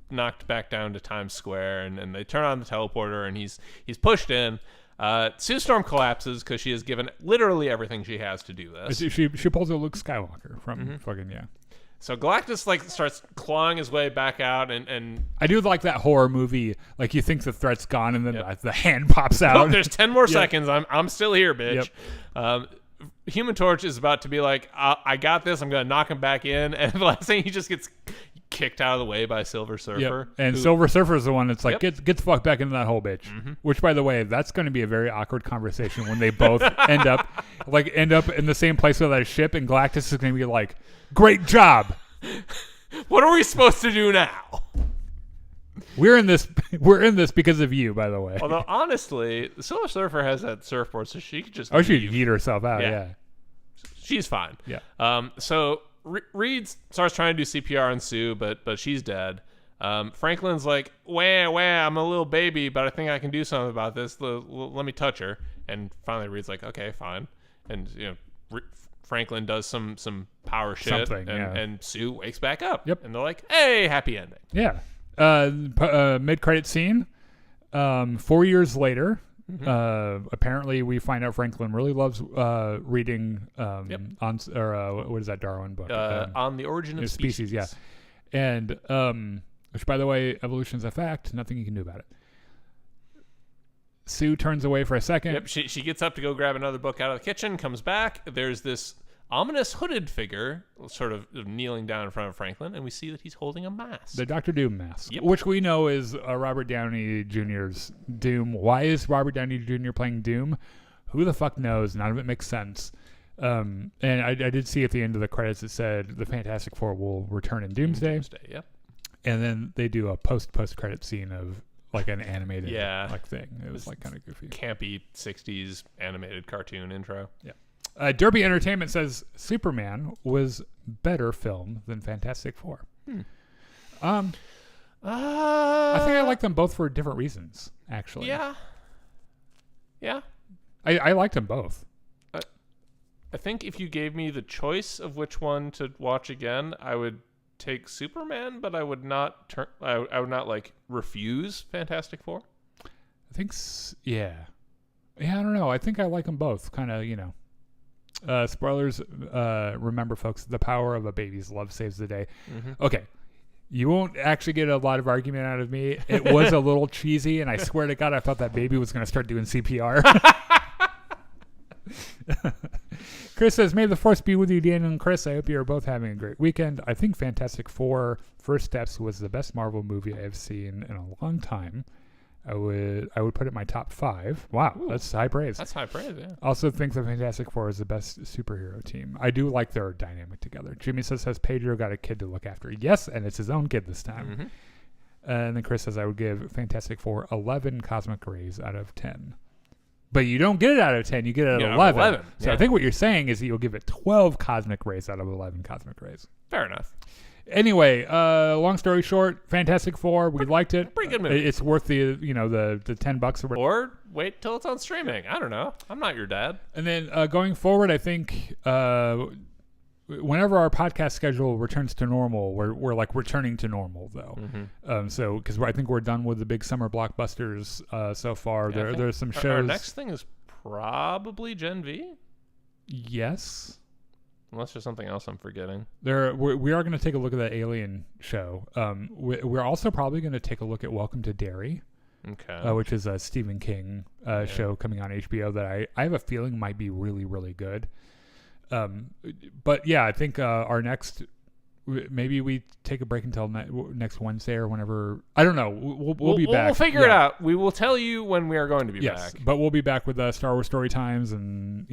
knocked back down to Times Square, and they turn on the teleporter, and he's pushed in. Sue Storm collapses because she has given literally everything she has to do this. She pulls a Luke Skywalker from fucking So Galactus like starts clawing his way back out, and I do like that horror movie. Like you think the threat's gone, and then the hand pops out. Oh, there's 10 more seconds. I'm still here, bitch. Human Torch is about to be like, I got this. I'm gonna knock him back in, and the last thing he just gets kicked out of the way by Silver Surfer. And Silver Surfer is the one that's like, get the fuck back into that hole, bitch. Which, by the way, that's going to be a very awkward conversation when they both end up in the same place with that ship, and Galactus is going to be like, great job. What are we supposed to do now? We're in this because of you, by the way. Although honestly, the Silver Surfer has that surfboard, so she could just she could yeet herself out. Yeah, she's fine. Yeah. So Reed starts trying to do CPR on Sue, but she's dead. Franklin's like, wah, I'm a little baby, but I think I can do something about this. Let me touch her. And finally, Reed's like, okay, fine. And Franklin does some power shit, and Sue wakes back up. Yep. And they're like, hey, happy ending. Yeah. Mid-credit scene. 4 years later, apparently we find out Franklin really loves reading on what is that Darwin book? On the Origin of Species. Yeah. And which, by the way, evolution's a fact. Nothing you can do about it. Sue turns away for a second. Yep, she gets up to go grab another book out of the kitchen, comes back. There's this ominous hooded figure sort of kneeling down in front of Franklin, and we see that he's holding a mask. The Dr. Doom mask, Yep. which we know is Robert Downey Jr.'s Doom. Why is Robert Downey Jr. playing Doom? Who the fuck knows? None of it makes sense. And I did see at the end of the credits it said the Fantastic Four will return in Doomsday. Yep. And then they do a post-credit scene of like an animated like thing. It was like kind of goofy. Campy 60s animated cartoon intro. Yeah. Derby Entertainment says Superman was better film than Fantastic Four. I think I like them both for different reasons, actually. Yeah. I liked them both. I think if you gave me the choice of which one to watch again, I would take Superman, but I would not I would not like refuse Fantastic Four. I think yeah, I don't know. I think I like them both. Kind of, spoilers. Remember, folks, the power of a baby's love saves the day. Okay. You won't actually get a lot of argument out of me. It was a little cheesy, and I swear to God, I thought that baby was going to start doing CPR. Chris says, may the force be with you, Daniel and Chris. I hope you are both having a great weekend. I think Fantastic Four First Steps was the best Marvel movie I have seen in a long time. I would put it in my top 5. Wow, ooh, that's high praise. That's high praise, yeah. Also think the Fantastic Four is the best superhero team. I do like their dynamic together. Jimmy says, has Pedro got a kid to look after? Yes, and it's his own kid this time. And then Chris says, I would give Fantastic Four 11 cosmic rays out of 10. But you don't get it out of 10, you get it out of 11. So yeah. I think what you're saying is that you'll give it 12 cosmic rays out of 11 cosmic rays. Fair enough. Anyway, long story short, Fantastic Four, we liked it. Pretty good movie. It's worth the the $10 or wait till it's on streaming. I don't know. I'm not your dad. And then going forward, I think whenever our podcast schedule returns to normal, we're like returning to normal though. So because I think we're done with the big summer blockbusters so far. Yeah, There's some shows. Our next thing is probably Gen V. Yes. Unless there's something else I'm forgetting. We are going to take a look at that Alien show. We're also probably going to take a look at Welcome to Derry, which is a Stephen King show coming on HBO that I have a feeling might be really, really good. But yeah, I think our next, maybe we take a break until next Wednesday or whenever. I don't know. We'll be back. We'll figure it out. We will tell you when we are going to be back. But we'll be back with Star Wars Story Times and,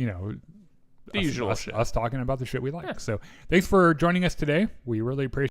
the usual shit. Us talking about the shit we like. Yeah. So thanks for joining us today. We really appreciate